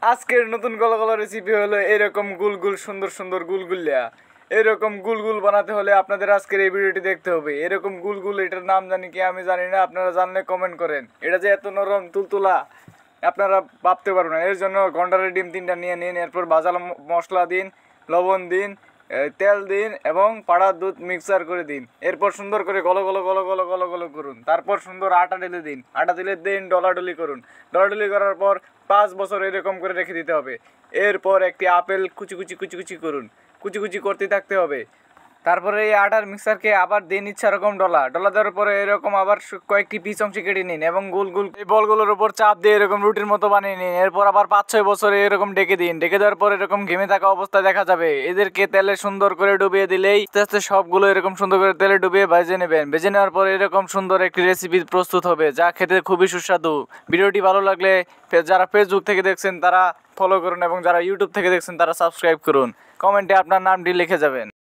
আজকের নতুন গলা রেসিপি হলো এরকম গুলগুল সুন্দর সুন্দর গুলগুলিয়া। এরকম গুলগুল বানাতে হলে আপনাদের আজকের এই ভিডিওটি দেখতে হবে। এরকম গুলগুল, এটার নাম জানি কি আমি জানি না, আপনারা জানলে কমেন্ট করেন। এটা যে এত নরম তুলতুলা আপনারা ভাবতে পারবেন না। এর জন্য গন্ডারের ডিম 3টা নিয়ে নিন, এরপর ভাজালো মশলা দিন, লবণ দিন, তেল দিন এবং পাড়ার দুধ মিক্সার করে দিন। এরপর সুন্দর করে গলো গলো গলো গলো গলো গলো করুন। তারপর সুন্দর আটা ঢেলে দিন, আটা দিলে দিন ডলাডলি করুন। ডলাডলি করার পর 5 বছর এরকম করে রেখে দিতে হবে। এরপর একটি আপেল কুচি কুচি কুচি কুচি করুন, কুচি কুচি করতে থাকতে হবে। তারপরে এই আটার মিক্সারকে আবার দিন ইচ্ছা রকম ডলা দেওয়ার পরে এরকম আবার কয়েকটি পিস অংশ কেটে নিন এবং গোল গোল এই বলগুলোর উপর চাপ দিয়ে এরকম রুটির মতো বানিয়ে নিন। এরপর আবার 5-6 বছরে এরকম ডেকে দিন। ডেকে দেওয়ার পর এরকম ঘেমে থাকা অবস্থায় দেখা যাবে। এদেরকে তেলে সুন্দর করে ডুবিয়ে দিলেই আস্তে আস্তে সবগুলো এরকম সুন্দর করে তেলে ডুবিয়ে ভেজে নেবেন। ভেজে নেওয়ার পর এরকম সুন্দর একটি রেসিপি প্রস্তুত হবে, যা খেতে খুবই সুস্বাদু। ভিডিওটি ভালো লাগলে যারা ফেসবুক থেকে দেখছেন তারা ফলো করুন এবং যারা ইউটিউব থেকে দেখছেন তারা সাবস্ক্রাইব করুন। কমেন্টে আপনার নামটি লিখে যাবেন।